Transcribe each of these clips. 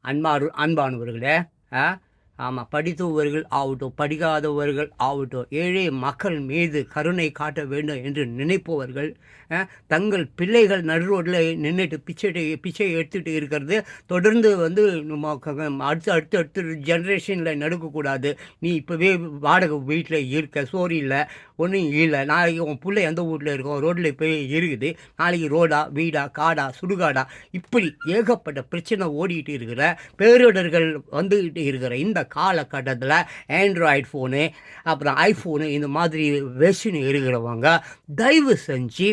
அன்பானவர்களே, ஆ ஆமாம், படித்தவர்கள் ஆகட்டும், படிக்காதவர்கள் ஆகட்டும், ஏழை மக்கள் மீது கருணை காட்ட வேண்டும் என்று நினைப்பவர்கள், தங்கள் பிள்ளைகள் நடு ரோட்டில் நின்றுட்டு பிச்சை எடுத்துகிட்டு இருக்கிறது தொடர்ந்து வந்து நம்ம அடுத்து ஜென்ரேஷனில் நடக்கக்கூடாது. நீ இப்போவே வாடகை வீட்டில் இருக்க, சோறு இல்லை, ஒன்றும் இல்லை, நாளைக்கு உன் பிள்ளை எந்த வீட்டில் இருக்கும், ரோட்டில் போய் இருக்குது, நாளைக்கு ரோடா வீடா காடா சுடுகாடா, இப்படி ஏகப்பட்ட பிரச்சனை ஓடிட்டு இருக்கிற பேரிடர்கள் வந்துக்கிட்டு இருக்கிற இந்த காலகட்டத்தில் ஆண்ட்ராய்டு ஃபோனு, அப்புறம் ஐஃபோனு, இந்த மாதிரி வெர்ஷன் இருக்கிறவங்க தயவு செஞ்சு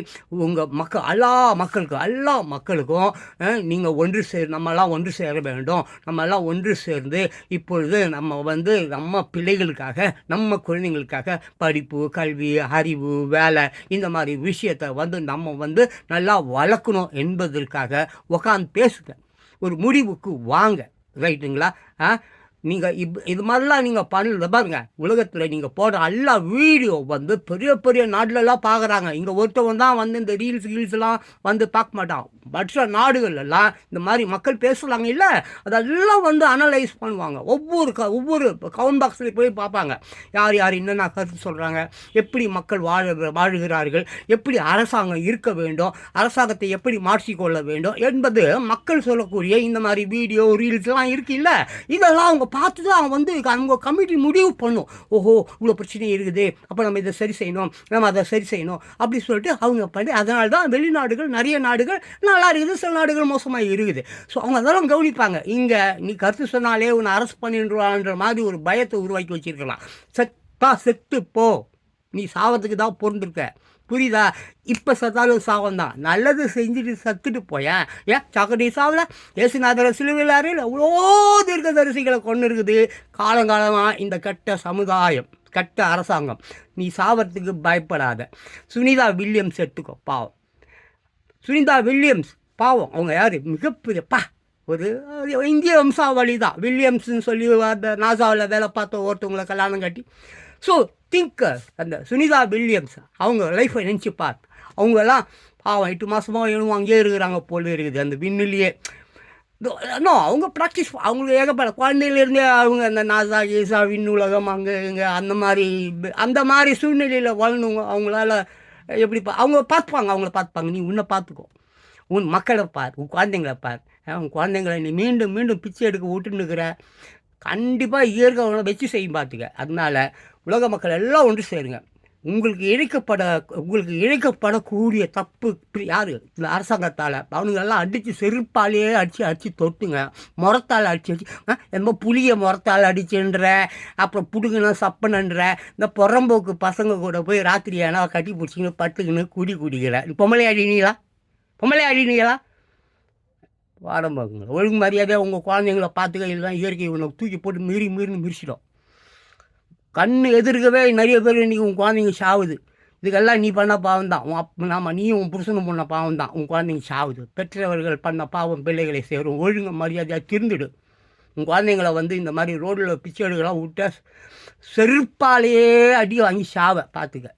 உங்கள் எல்லா மக்களுக்கும் நீங்கள் நம்மெல்லாம் ஒன்று சேர வேண்டும். நம்மெல்லாம் ஒன்று சேர்ந்து இப்பொழுது நம்ம பிள்ளைகளுக்காக, நம்ம குழந்தைங்களுக்காக படிப்பு, கல்வி, அறிவு, வேலை, இந்த மாதிரி விஷயத்தை நம்ம நல்லா வளர்க்கணும் என்பதற்காக உக்காந்து பேசுங்க. ஒரு முடிவுக்கு வாங்க. ரைட்டுங்களா? நீங்கள் இது மாதிரிலாம் நீங்கள் பண்ணல பாருங்க. உலகத்தில் நீங்கள் போடுற எல்லா வீடியோ பெரிய பெரிய நாட்டிலலாம் பார்க்குறாங்க. இங்கே ஒருத்தவன் தான் இந்த ரீல்ஸ்லாம் பார்க்க மாட்டான். மற்ற நாடுகள்லாம் இந்த மாதிரி மக்கள் பேசுகிறாங்க இல்லை, அதெல்லாம் அனலைஸ் பண்ணுவாங்க. ஒவ்வொரு கவுண்ட் பாக்ஸில் போய் பார்ப்பாங்க. யார் என்னென்ன கருத்து சொல்கிறாங்க, எப்படி மக்கள் வாழுகிறார்கள், எப்படி அரசாங்கம் இருக்க வேண்டும், அரசாங்கத்தை எப்படி மாற்றிக்கொள்ள வேண்டும் என்பது மக்கள் சொல்லக்கூடிய இந்த மாதிரி வீடியோ ரீல்ஸ்லாம் இருக்குல்ல, இதெல்லாம் அவங்க பார்த்து தான் அவங்க கமிட்டி முடிவு பண்ணும். ஓஹோ, இவ்வளோ பிரச்சனை இருக்குது, அப்போ நம்ம இதை சரி செய்யணும், நம்ம அதை சரி செய்யணும் அப்படி சொல்லிட்டு அவங்க பண்ணி, அதனால தான் வெளிநாடுகள், நிறைய நாடுகள் நல்லா இருக்குது, சில நாடுகள் மோசமாக இருக்குது. ஸோ அவங்க அதெல்லாம் கவனிப்பாங்க. இங்கே நீ கருத்து சொன்னாலே உன்னை அரெஸ்ட் பண்ணிடுவான்ற மாதிரி ஒரு பயத்தை உருவாக்கி வச்சிருக்கலாம். செத்து போ, நீ சாவத்துக்கு தான் பொருந்திருக்க, புரியுதா? இப்போ சத்தாலும் சாவம் தான். நல்லது செஞ்சுட்டு சத்துட்டு போயேன். சாக்கடி சாவல, ஏசுநாதர சிலுவையில் எவ்வளோ தீர்க்கதரிசிகளை கொண்டு இருக்குது. காலங்காலமாக இந்த கெட்ட சமுதாயம், கெட்ட அரசாங்கம், நீ சாவறதுக்கு பயப்படாத. சுனிதா வில்லியம்ஸ் எடுத்துக்கோ, பாவம். சுனிதா வில்லியம்ஸ் பாவம். அவங்க யார்? மிகப்பெரியப்பா ஒரு இந்திய வம்சாவளி தான். வில்லியம்ஸ்ன்னு சொல்லி அந்த நாசாவில் வேலை பார்த்த ஒருத்தவங்களை கல்யாணம் கட்டி. ஸோ திங்கர் அந்த சுனிதா வில்லியம்ஸ், அவங்க லைஃப்பை நினச்சி பார்த்து, அவங்கெல்லாம் பாவம் 8 மாதமாக எழுவும் அங்கேயே இருக்கிறாங்க போல இருக்குது அந்த விண்ணிலேயே. இன்னும் அவங்க ப்ராக்டிஸ், அவங்களுக்கு ஏகப்பட்ட குழந்தையிலேருந்தே அவங்க அந்த நாசா கீசா விண்ணுலகம் அங்கே இங்கே அந்த மாதிரி சூழ்நிலையில் வளர்ந்தவங்க. அவங்களால எப்படி அவங்கள பார்த்துப்பாங்க. நீ உன்னை பார்த்துக்கோ, உன் மக்களை பார், உன் குழந்தைங்களை பார். உன் குழந்தைங்களை நீ மீண்டும் மீண்டும் பிச்சை எடுக்க விட்டுன்னுக்கிற, கண்டிப்பாக இயற்கை வச்சு செய்யும் பார்த்துக்க. அதனால் உலக மக்கள் எல்லாம் ஒன்று சேருங்க. உங்களுக்கு இழைக்கப்படக்கூடிய தப்பு யார்? இந்த அரசாங்கத்தால். அவனுங்களெல்லாம் அடித்து செருப்பாலேயே அடித்து தொட்டுங்க. முறத்தால் அடித்து என்னமோ புளியை முறத்தால் அடிச்சுன்ற, அப்புறம் புடுங்குன சப்பனன்ற, இந்த புறம்போக்கு பசங்க கூட போய் ராத்திரி ஏன்னா கட்டி பிடிச்சிங்கன்னு பட்டுக்குன்னு குடிக்கிற பொம்பளை அடினீங்களா? வாரம் பார்க்குங்க. ஒழுங்கு மரியாதையாக உங்கள் குழந்தைங்கள பார்த்துக்க. இல்லைதான் இயற்கை உனக்கு தூக்கி போட்டு மீறின்னு மிரிச்சிடும். கண்ணு எதிர்க்கவே நிறைய பேர் இன்றைக்கி உன் குழந்தைங்க சாவுது. இதுக்கெல்லாம் நீ பண்ண பாவம் தான். நீயும் உன் புருஷனும் பண்ண பாவம் தான் உன் குழந்தைங்க சாவுது. பெற்றவர்கள் பண்ண பாவம் பிள்ளைகளை சேரும். ஒழுங்கு மரியாதையாக திருந்துடு. உன் குழந்தைங்கள இந்த மாதிரி ரோடில் பிச்சை எடுக்கலாம் விட்ட செருப்பாலேயே அடி வாங்கி சாவை பார்த்துக்க.